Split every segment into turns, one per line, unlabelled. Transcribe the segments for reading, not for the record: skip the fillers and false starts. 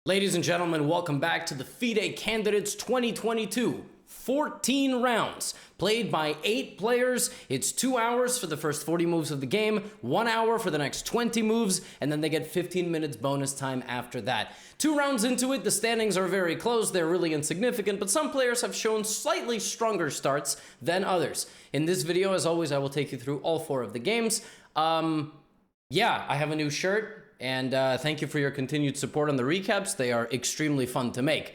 Ladies and gentlemen, welcome back to the FIDE Candidates 2022. 14 rounds, played by 8 players. It's 2 hours for the first 40 moves of the game, 1 hour for the next 20 moves, and then they get 15 minutes bonus time after that. 2 rounds into it, the standings are very close. They're really insignificant, but some players have shown slightly stronger starts than others. In this video, as always, I will take you through all 4 of the games. Yeah, I have a new shirt. And thank you for your continued support on the recaps. They are extremely fun to make.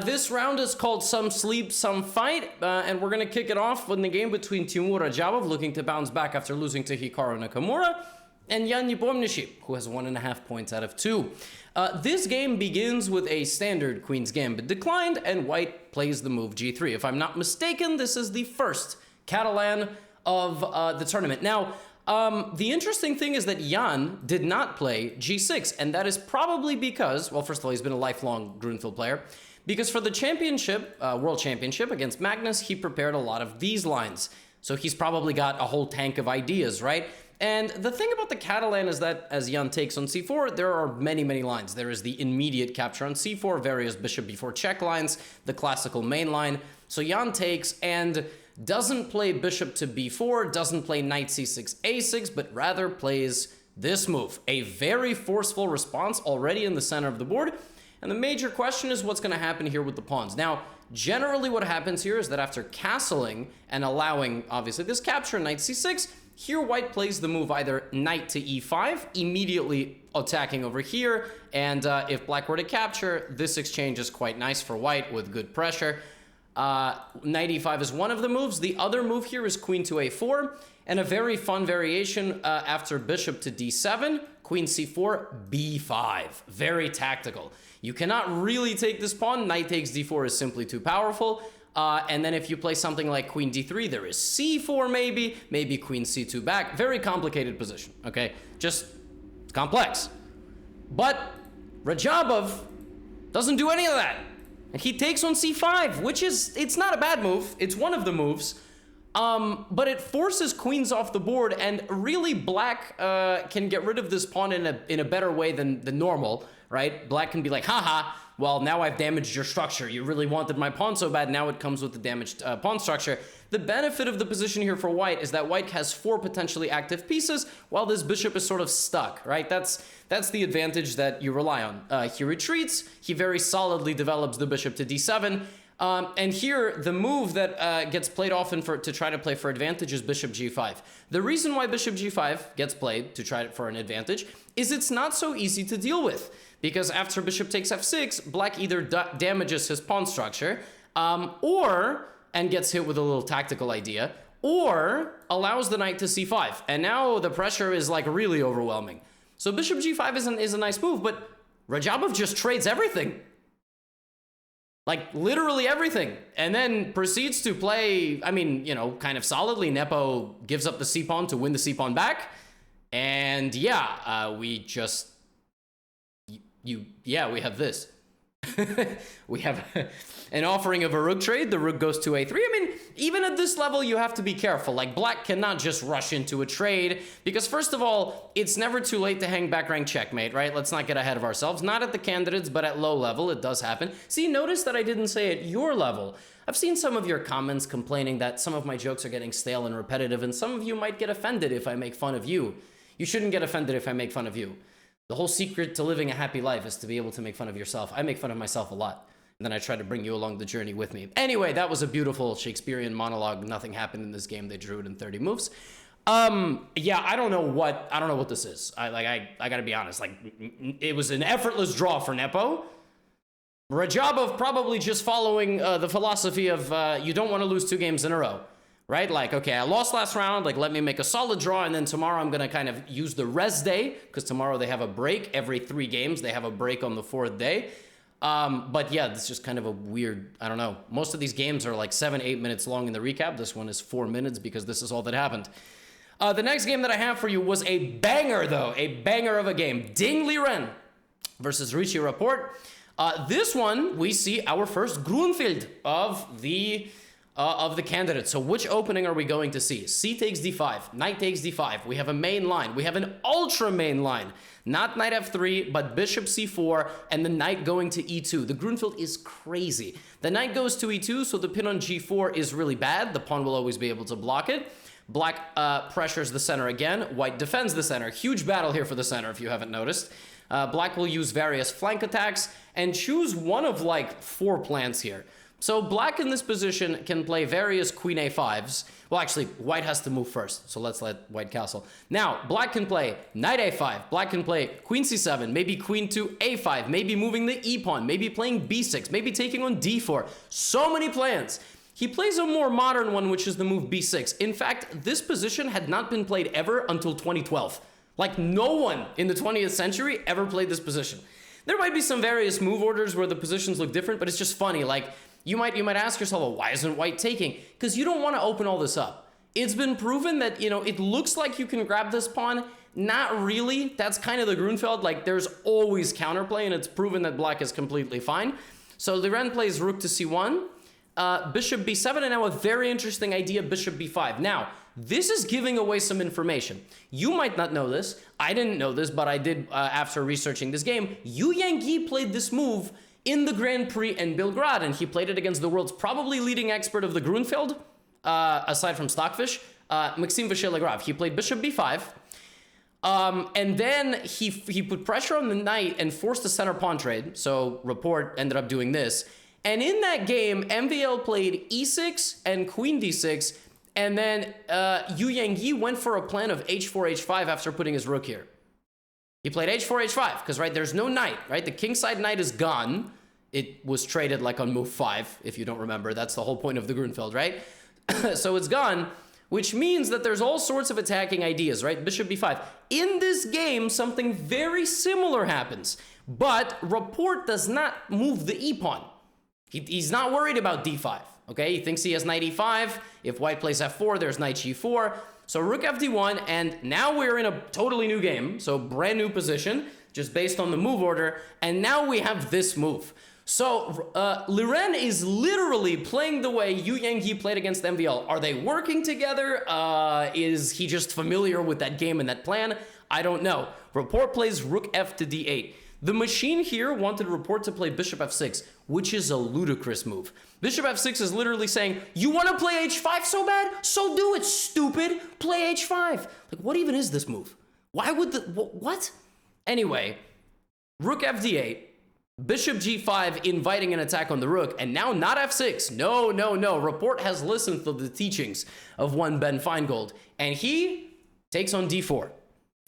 This round is called Some Sleep, Some Fight, and we're going to kick it off with the game between Timur Rajabov, looking to bounce back after losing to HIKARU Nakamura, and Yan Nepomniachtchi, who has 1.5 points out of 2. This game begins with a standard Queen's Gambit declined, and White plays the move G3. If I'm not mistaken, this is the first Catalan of the tournament. Now, the interesting thing is that Jan did not play G6, and that is probably because, well, first of all, he's been a lifelong Grunfeld player, because for the championship, World Championship against Magnus, he prepared a lot of these lines. So he's probably got a whole tank of ideas, right? And the thing about the Catalan is that as Jan takes on C4, there are many, many lines. There is the immediate capture on C4, various bishop b4 check lines, the classical main line. So Jan takes and doesn't play bishop to b4, doesn't play knight c6, a6, but rather plays this move. A very forceful response already in the center of the board. And the major question is what's going to happen here with the pawns. Now, generally what happens here is that after castling and allowing, obviously, this capture, knight c6, here White plays the move either knight to e5, immediately attacking over here. And if Black were to capture, this exchange is quite nice for White with good pressure. Knight e5 is one of the moves. The other move here is queen to a4, and a very fun variation after bishop to d7, queen c4, b5. Very tactical. You cannot really take this pawn. Knight takes d4 is simply too powerful. And then if you play something like queen d3, there is c4 maybe queen c2 back. Very complicated position, okay? Just complex. But Rajabov doesn't do any of that. And he takes on c5, which is, it's not a bad move. It's one of the moves. But it forces queens off the board, and really Black can get rid of this pawn in a better way than normal, right? Black can be like, haha, well, now I've damaged your structure. You really wanted my pawn so bad, now it comes with the damaged pawn structure. The benefit of the position here for White is that White has 4 potentially active pieces, while this bishop is sort of stuck, right? That's the advantage that you rely on. He retreats, he very solidly develops the bishop to d7, and here, the move that gets played often to try to play for advantage is bishop g5. The reason why bishop g5 gets played to try for an advantage is it's not so easy to deal with, because after bishop takes f6, Black either damages his pawn structure, and gets hit with a little tactical idea, or allows the knight to c5. And now the pressure is like really overwhelming. So bishop g5 is a nice move, but Rajabov just trades everything. Like, literally everything. And then proceeds to play, I mean, you know, kind of solidly. Nepo gives up the c-pawn to win the c-pawn back. And yeah, we just... yeah, we have this. We have an offering of a rook trade. The rook goes to a3. I mean, even at this level, you have to be careful. Like, Black cannot just rush into a trade, because first of all, it's never too late to hang back rank checkmate, right? Let's not get ahead of ourselves. Not at the candidates, but at low level, it does happen. See, notice that I didn't say at your level. I've seen some of your comments complaining that some of my jokes are getting stale and repetitive, and some of you might get offended if I make fun of you. You shouldn't get offended if I make fun of you. The whole secret to living a happy life is to be able to make fun of yourself. I make fun of myself a lot, and then I try to bring you along the journey with me. Anyway, that was a beautiful Shakespearean monologue. Nothing happened in this game. They drew it in 30 moves. Yeah, I don't know what this is. I gotta be honest. Like, it was an effortless draw for Nepo. Rajabov probably just following the philosophy of you don't want to lose 2 games in a row. Right? Like, okay, I lost last round, like, let me make a solid draw, and then tomorrow I'm gonna kind of use the rest day, because tomorrow they have a break. Every 3 games, they have a break on the 4th day. But yeah, this is just kind of a weird, I don't know. Most of these games are like 7-8 minutes long in the recap. This one is 4 minutes, because this is all that happened. The next game that I have for you was a banger, though. A banger of a game. Ding Liren versus Richie Rapport. This one, we see our first Grunfeld of the of the candidates. So which opening are we going to see? C takes d5, knight takes d5. We have a main line. We have an ultra main line. Not knight f3, but bishop c4, and the knight going to e2. The Grunfeld is crazy. The knight goes to e2, so the pin on g4 is really bad. The pawn will always be able to block it. Black pressures the center again. White defends the center. Huge battle here for the center, if you haven't noticed. Black will use various flank attacks and choose one of like 4 plans here. So black in this position can play various queen a5s. Well, actually, white has to move first, so let's let white castle. Now, black can play knight a5. Black can play queen c7, maybe queen to a5, maybe moving the e-pawn, maybe playing b6, maybe taking on d4. So many plans. He plays a more modern one, which is the move b6. In fact, this position had not been played ever until 2012. Like, no one in the 20th century ever played this position. There might be some various move orders where the positions look different, but it's just funny. Like, you might ask yourself, well, why isn't white taking? Because you don't want to open all this up. It's been proven that, you know, it looks like you can grab this pawn. Not really. That's kind of the Grunfeld. Like, there's always counterplay, and it's proven that black is completely fine. So Liren plays rook to c1, bishop b7, and now a very interesting idea, bishop b5. Now, this is giving away some information. You might not know this. I didn't know this, but I did after researching this game. Yu Yangyi played this move in the Grand Prix in Belgrade, and he played it against the world's probably leading expert of the Grunfeld, aside from Stockfish, Maxime Vachier-Lagrave. He played bishop b5, and then he put pressure on the knight and forced a center pawn trade, so Rapport ended up doing this. And in that game, MVL played e6 and queen d6, and then Yu Yangyi went for a plan of h4, h5 after putting his rook here. He played h4, h5, because, right, there's no knight, right? The kingside knight is gone. It was traded, like, on move 5, if you don't remember. That's the whole point of the Grunfeld, right? So it's gone, which means that there's all sorts of attacking ideas, right? Bishop b5. In this game, something very similar happens, but Rapport does not move the e-pawn. He's not worried about d5, okay? He thinks he has knight e5. If white plays f4, there's knight g4. So rook fd1, and now we're in a totally new game, so brand new position, just based on the move order, and now we have this move. So Liren is literally playing the way Yu Yangyi played against MVL. Are they working together? Is he just familiar with that game and that plan? I don't know. Rapport plays rook f to d8. The machine here wanted Rapport to play bishop f6, which is a ludicrous move. Bishop f6 is literally saying, you want to play h5 so bad? So do it, stupid. Play h5. Like, what even is this move? Why would the... What? Anyway, rook fd8, bishop g5 inviting an attack on the rook, and now not f6. No, no, no. Rapport has listened to the teachings of one Ben Feingold, and he takes on d4.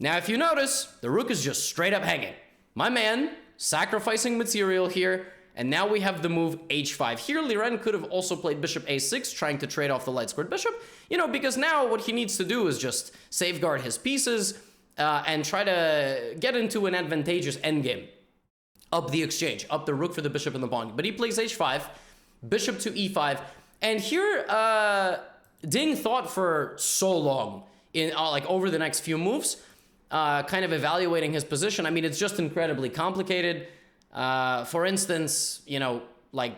Now, if you notice, the rook is just straight up hanging. My man sacrificing material here, and now we have the move h5. Here, Liren could have also played bishop a6, trying to trade off the light squared bishop, you know, because now what he needs to do is just safeguard his pieces and try to get into an advantageous endgame. Up the exchange, up the rook for the bishop and the pawn. But he plays h5, bishop to e5, and here Ding thought for so long in like over the next few moves, kind of evaluating his position. I mean, it's just incredibly complicated. For instance, you know, like,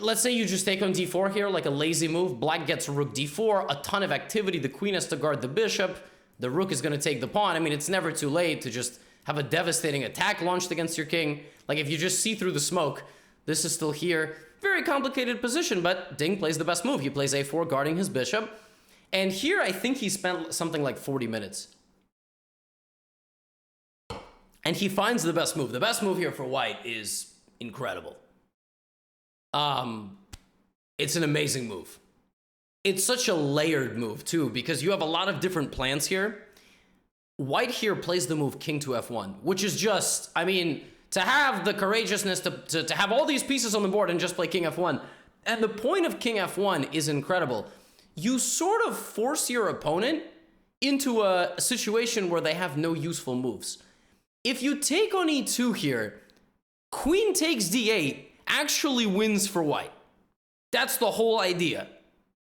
let's say you just take on d4 here, like a lazy move. Black gets rook d4, a ton of activity. The queen has to guard the bishop. The rook is going to take the pawn. I mean, it's never too late to just have a devastating attack launched against your king. Like, if you just see through the smoke, this is still here. Very complicated position, but Ding plays the best move. He plays a4, guarding his bishop. And here, I think he spent something like 40 minutes. And he finds the best move. The best move here for white is incredible. It's an amazing move. It's such a layered move, too, because you have a lot of different plans here. White here plays the move king to f1, which is just, I mean, to have the courageousness to have all these pieces on the board and just play king f1. And the point of king f1 is incredible. You sort of force your opponent into a situation where they have no useful moves. If you take on e2 here, queen takes d8 actually wins for white. That's the whole idea,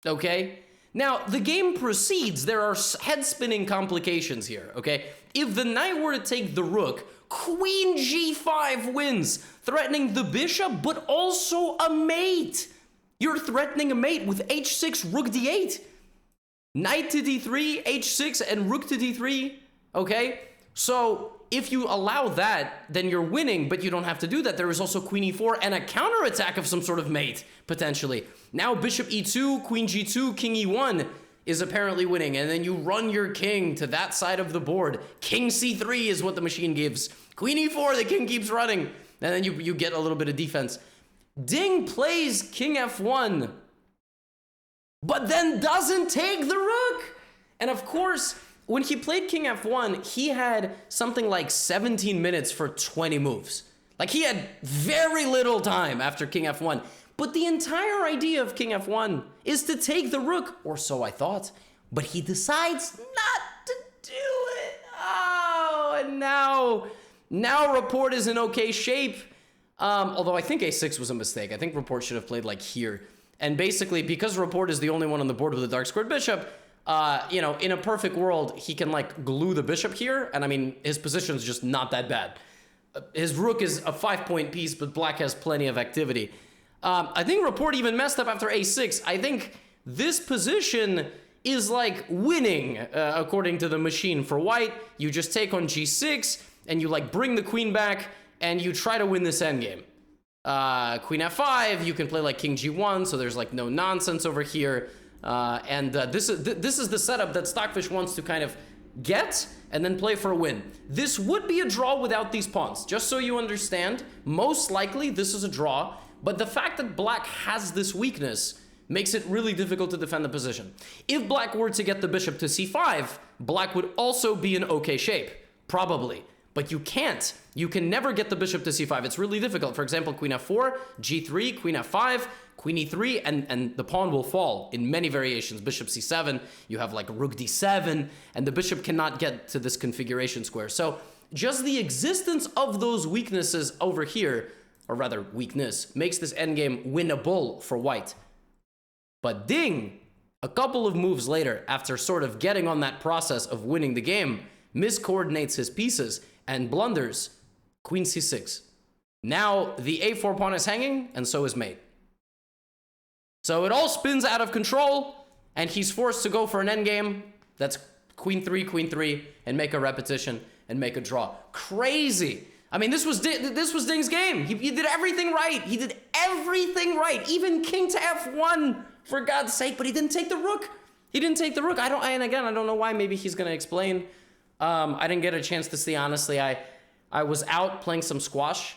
okay? Now, the game proceeds. There are head-spinning complications here, okay? If the knight were to take the rook, queen g5 wins, threatening the bishop, but also a mate. You're threatening a mate with h6, rook d8. Knight to d3, h6, and rook to d3, okay? So if you allow that, then you're winning, but you don't have to do that. There is also queen e4 and a counterattack of some sort of mate, potentially. Now bishop e2, queen g2, king e1 is apparently winning, and then you run your king to that side of the board. King c3 is what the machine gives. Queen e4, the king keeps running, and then you get a little bit of defense. Ding plays king f1, but then doesn't take the rook. And of course, when he played king f1, he had something like 17 minutes for 20 moves. Like, he had very little time after king f1. But the entire idea of king f1 is to take the rook, or so I thought. But he decides not to do it. Oh, and now Rapport is in okay shape. Although I think a6 was a mistake. I think Rapport should have played like here. And basically, because Rapport is the only one on the board with a dark squared bishop, you know, in a perfect world, he can like glue the bishop here. And I mean, his position is just not that bad. His rook is a 5-point piece, but black has plenty of activity. I think Rapport even messed up after a6. I think this position is like winning, according to the machine. For white, you just take on g6, and you like bring the queen back, and you try to win this endgame. Queen f5, you can play like king g1, so there's like no nonsense over here. This is the setup that Stockfish wants to kind of get and then play for a win. This would be a draw without these pawns. Just so you understand, most likely this is a draw, but the fact that black has this weakness makes it really difficult to defend the position. If black were to get the bishop to c5, black would also be in okay shape, probably. But you can't. You can never get the bishop to c5. It's really difficult. For example, queen f4, g3, queen f5, queen e3, and the pawn will fall in many variations. Bishop c7, you have like rook d7, and the bishop cannot get to this configuration square. So just the existence of those weaknesses over here, or rather weakness, makes this endgame winnable for white. But Ding, a couple of moves later, after sort of getting on that process of winning the game, miscoordinates his pieces and blunders queen c6. Now the a4 pawn is hanging, and so is mate. So it all spins out of control, and he's forced to go for an endgame. That's queen 3, and make a repetition and make a draw. Crazy. I mean, this was Ding's game. He did everything right. He did everything right. Even king to f1, for God's sake, but he didn't take the rook. He didn't take the rook. And again, I don't know why. Maybe he's going to explain. I didn't get a chance to see, honestly. I was out playing some squash,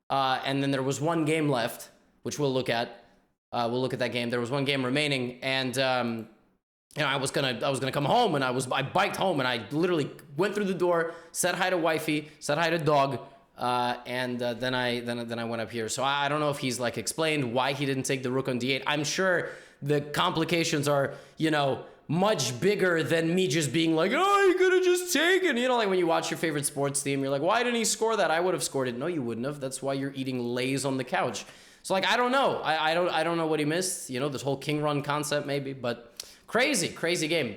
and then there was one game left, which we'll look at. We'll look at that game. There was one game remaining, and you know, I was gonna come home, and I biked home, and I literally went through the door, said hi to wifey, said hi to dog, and then I went up here. So I don't know if he's like explained why he didn't take the rook on d8. I'm sure the complications are, you know, much bigger than me just being like, oh, you could have just taken, you know, like when you watch your favorite sports team, you're like, why didn't he score that? I would have scored it. No, you wouldn't have. That's why you're eating Lay's on the couch. So like, I don't know. I don't know what he missed. You know, this whole king run concept maybe, but crazy game.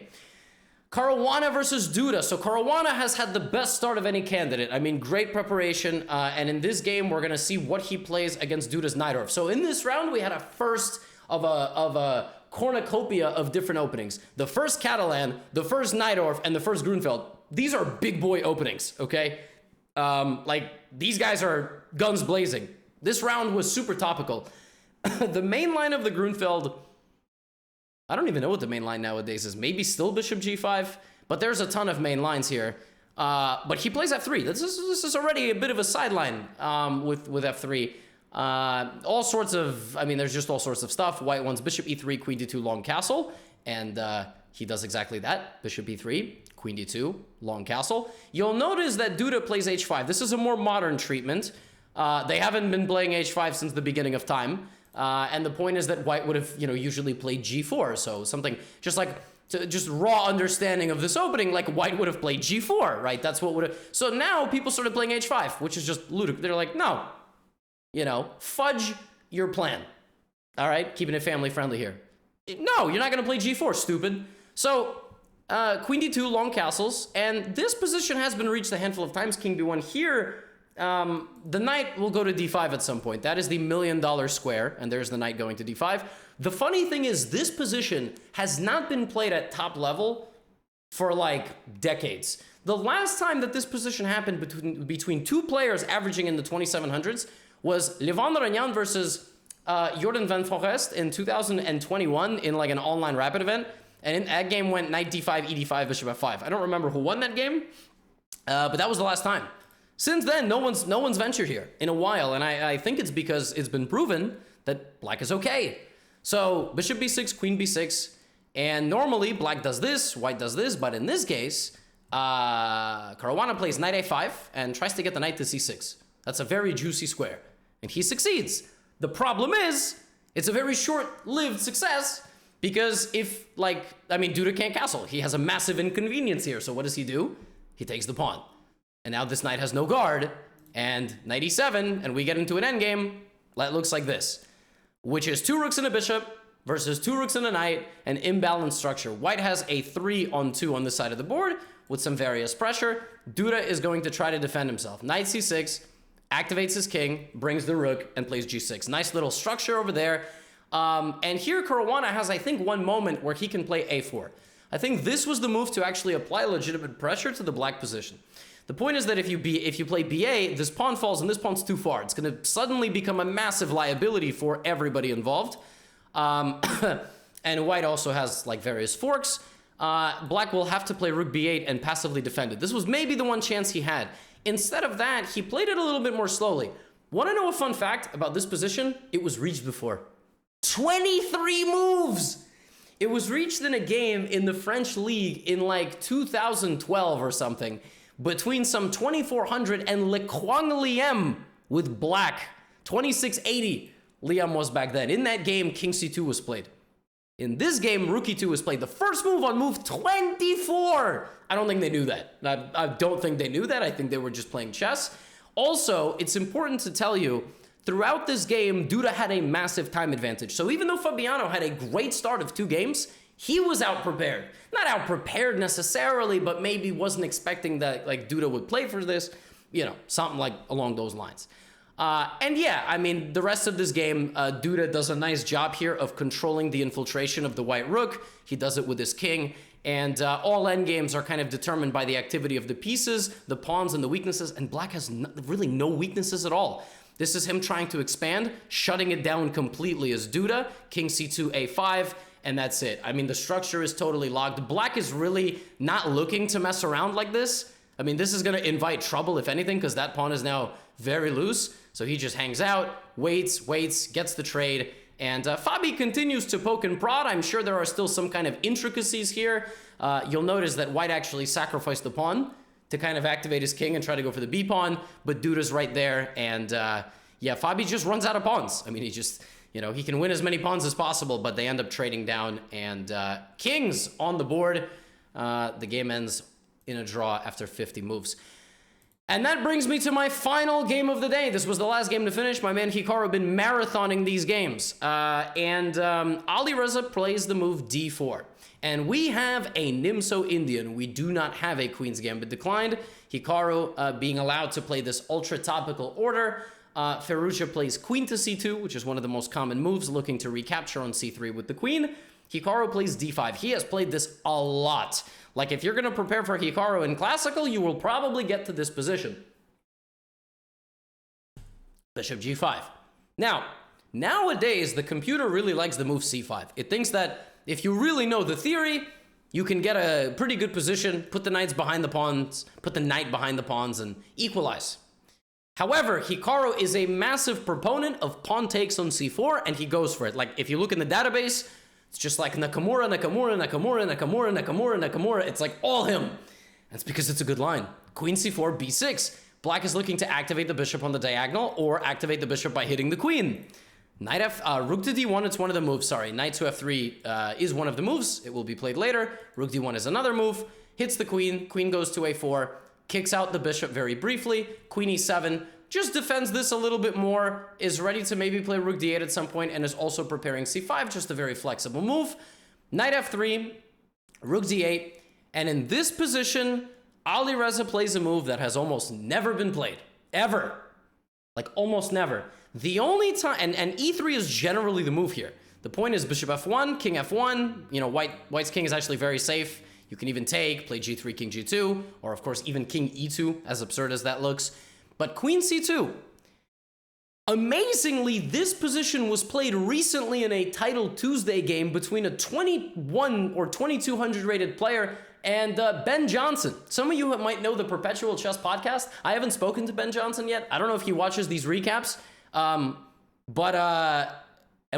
Caruana versus Duda. So Caruana has had the best start of any candidate. I mean, great preparation. And in this game, we're going to see what he plays against Duda's Najdorf. So in this round, we had a first of a cornucopia of different openings. The first Catalan, the first Najdorf, and the first Grunfeld. These are big boy openings, okay? Like, these guys are guns blazing. This round was super topical. The main line of the Grunfeld, I don't even know what the main line nowadays is. Maybe still bishop g5, but there's a ton of main lines here. But he plays f3. This is already a bit of a sideline with f3. All sorts of, I mean, there's just all sorts of stuff. White wants bishop e3, queen d2, long castle, and he does exactly that. Bishop e3, queen d2, long castle. You'll notice that Duda plays h5. This is a more modern treatment. They haven't been playing h5 since the beginning of time, and the point is that white would have, you know, usually played g4. So something just like just raw understanding of this opening, like white would have played g4, right? That's what would have. So now people started playing h5, which is just ludicrous. They're like, no. You know, fudge your plan. All right, keeping it family friendly here. No, you're not going to play g4, stupid. So, queen d2, long castles, and this position has been reached a handful of times. King b1 here, the knight will go to d5 at some point. That is the $1 million square, and there's the knight going to d5. The funny thing is, this position has not been played at top level for like decades. The last time that this position happened between two players averaging in the 2700s was Levan Ranyan versus Jordan van Forest in 2021 in like an online rapid event. And that game went knight d5, e d5, bishop f5. I don't remember who won that game, but that was the last time. Since then, no one's ventured here in a while, and I think it's because it's been proven that black is okay. So bishop b6, queen b6, and normally black does this, white does this, but in this case, Caruana plays knight a5 and tries to get the knight to c6. That's a very juicy square, and he succeeds. The problem is, it's a very short-lived success, because Duda can't castle. He has a massive inconvenience here, so what does he do? He takes the pawn. And now this knight has no guard, and knight e7, and we get into an endgame that looks like this, which is 2 rooks and a bishop versus 2 rooks and a knight, an imbalanced structure. White has a 3-on-2 on this side of the board with some various pressure. Duda is going to try to defend himself. Knight c6, activates his king, brings the rook, and plays g6. Nice little structure over there. And here Caruana has, I think, one moment where he can play a4. I think this was the move to actually apply legitimate pressure to the black position. The point is that if you play ba, this pawn falls and this pawn's too far. It's going to suddenly become a massive liability for everybody involved. And white also has like various forks. Black will have to play rook b8 and passively defend it. This was maybe the one chance he had. Instead of that, he played it a little bit more slowly. Want to know a fun fact about this position? It was reached before. 23 moves! It was reached in a game in the French league in like 2012 or something, between some 2400 and Le Quang Liem with black. 2680 Liam was back then. In that game, king c2 was played. In this game, rook e2 was played. The first move on move 24. I don't think they knew that. I don't think they knew that. I think they were just playing chess. Also, it's important to tell you, throughout this game, Duda had a massive time advantage. So even though Fabiano had a great start of 2 games, he was out-prepared. Not out-prepared necessarily, but maybe wasn't expecting that like Duda would play for this, you know, something like along those lines. And yeah, I mean, the rest of this game, Duda does a nice job here of controlling the infiltration of the white rook. He does it with his king, and all endgames are kind of determined by the activity of the pieces, the pawns, and the weaknesses, and black has really no weaknesses at all. This is him trying to expand, shutting it down completely as Duda, king c2, a5, and that's it. I mean, the structure is totally locked. Black is really not looking to mess around like this. I mean, this is going to invite trouble, if anything, because that pawn is now very loose. So he just hangs out, waits, gets the trade, and Fabi continues to poke and prod. I'm sure there are still some kind of intricacies here. You'll notice that white actually sacrificed the pawn to kind of activate his king and try to go for the b pawn, but Duda's right there, and yeah, Fabi just runs out of pawns. I mean, he just, you know, he can win as many pawns as possible, but they end up trading down, and kings on the board. The game ends in a draw after 50 moves. And that brings me to my final game of the day. This was the last game to finish. My man HIKARU been marathoning these games. Ali Reza plays the move d4. And we have a Nimso Indian. We do not have a Queen's Gambit declined. HIKARU being allowed to play this ultra topical order. Ferrugia plays queen to c2, which is one of the most common moves, looking to recapture on c3 with the queen. HIKARU plays d5. He has played this a lot. Like, if you're going to prepare for HIKARU in Classical, you will probably get to this position. Bishop g5. Now, nowadays, the computer really likes the move c5. It thinks that if you really know the theory, you can get a pretty good position, put the knights behind the pawns, put the knight behind the pawns, and equalize. However, HIKARU is a massive proponent of pawn takes on c4, and he goes for it. Like, if you look in the database, it's just like Nakamura, Nakamura, Nakamura, Nakamura, Nakamura, Nakamura. It's like all him. That's because it's a good line. Queen c4, b6. Black is looking to activate the bishop on the diagonal or activate the bishop by hitting the queen. Knight rook to d1, it's one of the moves. Sorry, knight to f3 is one of the moves. It will be played later. Rook d1 is another move. Hits the queen. Queen goes to a4. Kicks out the bishop very briefly. Queen e7. Just defends this a little bit more, is ready to maybe play rook d8 at some point, and is also preparing c5, just a very flexible move. Knight f3, rook d8, and in this position, Ali Reza plays a move that has almost never been played. ever. Like, almost never. The only time, and e3 is generally the move here. The point is bishop f1, king f1. You know, white's king is actually very safe. You can even take, play g3, king g2, or of course even king e2, as absurd as that looks. But queen c2. Amazingly, this position was played recently in a Title Tuesday game between a 21 or 2200 rated player and Ben Johnson. Some of you might know the Perpetual Chess podcast. I haven't spoken to Ben Johnson yet. I don't know if he watches these recaps, and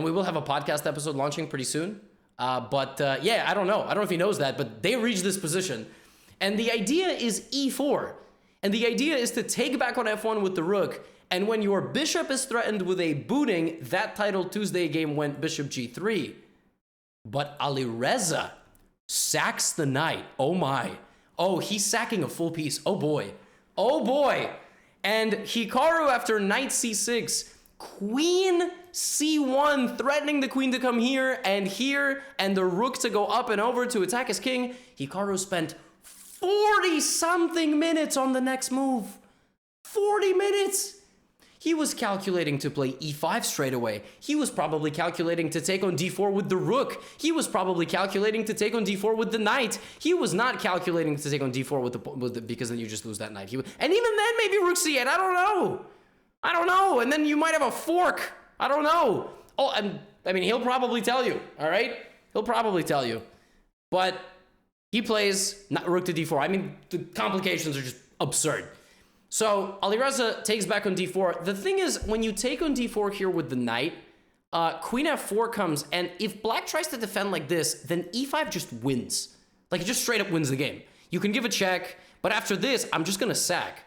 we will have a podcast episode launching pretty soon. Yeah, I don't know. I don't know if he knows that, but they reached this position. And the idea is e4. And the idea is to take back on f1 with the rook. And when your bishop is threatened with a booting, that Title Tuesday game went bishop g3. But Alireza sacks the knight. Oh my. Oh, he's sacking a full piece. Oh boy. Oh boy. And Hikaru after knight c6, queen c1, threatening the queen to come here, and the rook to go up and over to attack his king. Hikaru spent 40-something minutes on the next move. 40 minutes! He was calculating to play e5 straight away. He was probably calculating to take on d4 with the rook. He was probably calculating to take on d4 with the knight. He was not calculating to take on d4 with the because then you just lose that knight. And even then, maybe rook c8. I don't know. And then you might have a fork. I don't know. Oh, I mean, he'll probably tell you, all right? He'll probably tell you. But he plays rook to d4. I mean, the complications are just absurd. So Alireza takes back on d4. The thing is, when you take on d4 here with the knight, queen f4 comes, and if black tries to defend like this, then e5 just wins. Like, it just straight up wins the game. You can give a check, but after this, I'm just gonna sack.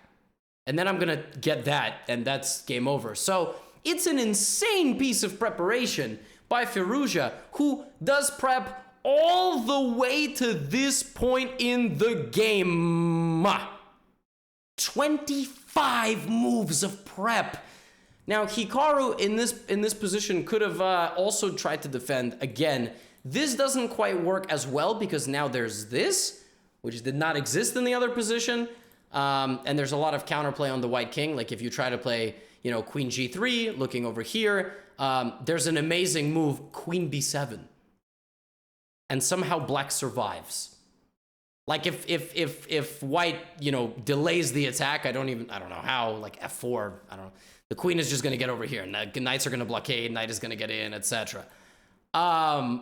And then I'm gonna get that, and that's game over. So it's an insane piece of preparation by Firouzja, who does prep all the way to this point in the game. 25 moves of prep. Now, Hikaru in this position could have also tried to defend. Again, this doesn't quite work as well because now there's this, which did not exist in the other position. And there's a lot of counterplay on the white king. Like if you try to play, you know, queen g3, looking over here, there's an amazing move, queen b7. And somehow black survives. Like if white, you know, delays the attack, I don't know how, like f4, I don't know. The queen is just going to get over here. And the knights are going to blockade, knight is going to get in, etc. Yeah,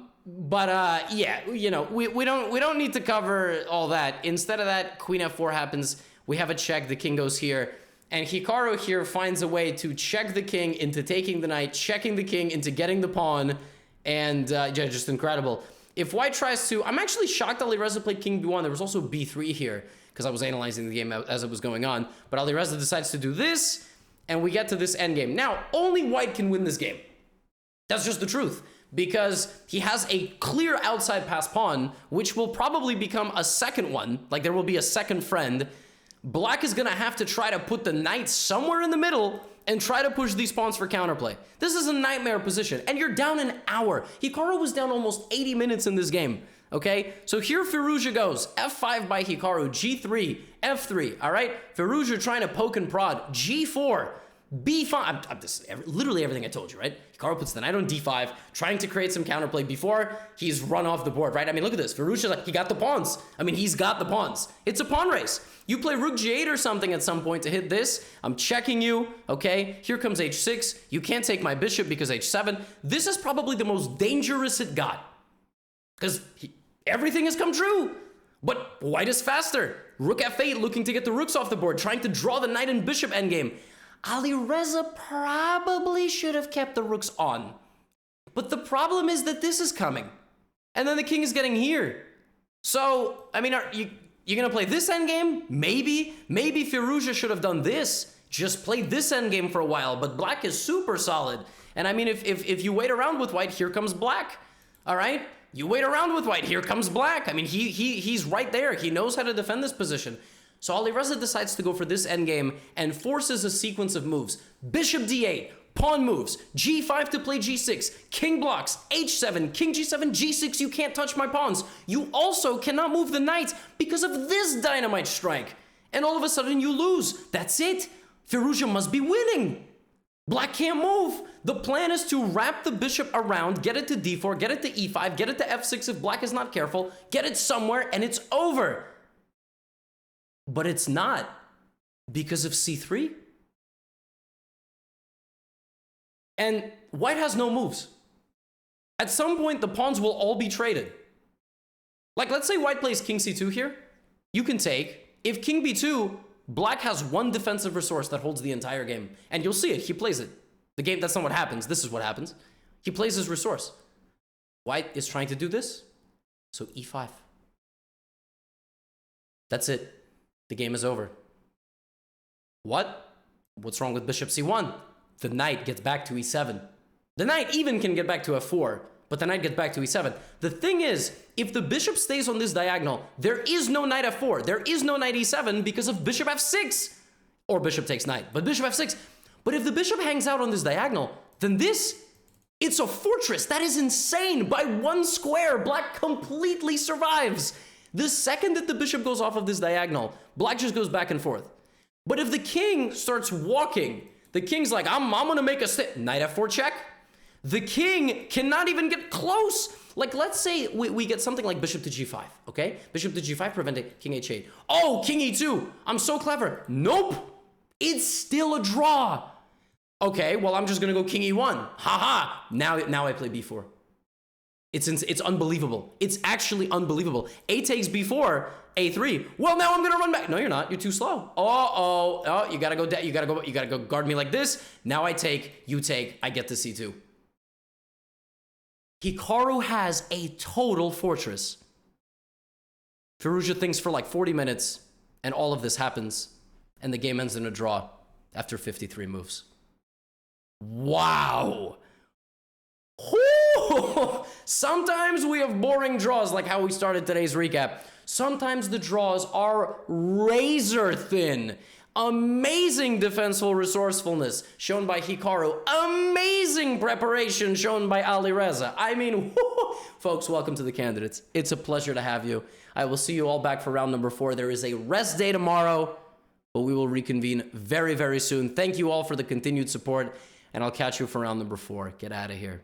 you know, we don't need to cover all that. Instead of that, queen f4 happens. We have a check, the king goes here. And Hikaru here finds a way to check the king into taking the knight, checking the king into getting the pawn. And yeah, just incredible. If white tries to, I'm actually shocked Alireza played king b1. There was also b3 here because I was analyzing the game as it was going on. But Alireza decides to do this, and we get to this endgame. Now, only white can win this game. That's just the truth. Because he has a clear outside pass pawn, which will probably become a second one. Like there will be a second friend. Black is going to have to try to put the knight somewhere in the middle and try to push these pawns for counterplay. This is a nightmare position, and you're down an hour. Hikaru was down almost 80 minutes in this game, okay? So here Firouzja goes, f5 by Hikaru, g3, f3, all right? Firouzja trying to poke and prod, g4, b5, literally everything I told you, right? Hikaru puts the knight on d5, trying to create some counterplay before he's run off the board, right? I mean, look at this. Firouzja's like, he got the pawns. I mean, he's got the pawns. It's a pawn race. You play rook g8 or something at some point to hit this. I'm checking you, okay? Here comes h6. You can't take my bishop because h7. This is probably the most dangerous it got. Because everything has come true. But white is faster. Rook f8 looking to get the rooks off the board, trying to draw the knight and bishop endgame. Alireza probably should have kept the rooks on. But the problem is that this is coming. And then the king is getting here. So, I mean, you're gonna play this endgame? Maybe Firouzja should have done this. Just played this endgame for a while, but black is super solid. And I mean, if you wait around with white, here comes black. All right? You wait around with white, here comes black. I mean, he's right there. He knows how to defend this position. So Alireza decides to go for this endgame and forces a sequence of moves. Bishop d8, pawn moves, g5 to play g6, king blocks, h7, king g7, g6, you can't touch my pawns. You also cannot move the knight because of this dynamite strike. And all of a sudden you lose. That's it. Firouzja must be winning. Black can't move. The plan is to wrap the bishop around, get it to d4, get it to e5, get it to f6 if black is not careful, get it somewhere, and it's over. But it's not, because of c3. And white has no moves. At some point, the pawns will all be traded. Like, let's say white plays king c2 here. You can take. If king b2, black has one defensive resource that holds the entire game. And you'll see it. He plays it. The game, that's not what happens. This is what happens. He plays his resource. White is trying to do this. So e5. That's it. The game is over. What? What's wrong with bishop c1? The knight gets back to e7. The knight even can get back to f4, but the knight gets back to e7. The thing is, if the bishop stays on this diagonal, there is no knight f4. There is no knight e7 because of bishop f6. Or bishop takes knight, but bishop f6. But if the bishop hangs out on this diagonal, then it's a fortress. That is insane. By one square, black completely survives. The second that the bishop goes off of this diagonal, black just goes back and forth. But if the king starts walking, the king's like, I'm gonna make a knight f4 check. The king cannot even get close. Like, let's say we get something like bishop to g5, okay? Bishop to g5 preventing king h8. Oh, king e2. I'm so clever. Nope. It's still a draw. Okay, well, I'm just gonna go king e1. Haha. Now I play b4. It's unbelievable. It's actually unbelievable. A takes b4, a3. Well, now I'm gonna run back. No, you're not. You're too slow. Oh, you gotta go guard me like this. Now I take, you take, I get to c2. Hikaru has a total fortress. Firouzja thinks for like 40 minutes, and all of this happens, and the game ends in a draw after 53 moves. Wow. Sometimes we have boring draws like how we started today's recap. Sometimes the draws are razor thin. Amazing defensive resourcefulness shown by Hikaru. Amazing preparation shown by Alireza. I mean, folks, welcome to the candidates. It's a pleasure to have you. I will see you all back for round number 4. There is a rest day tomorrow, but we will reconvene very, very soon. Thank you all for the continued support, and I'll catch you for round number 4. Get out of here.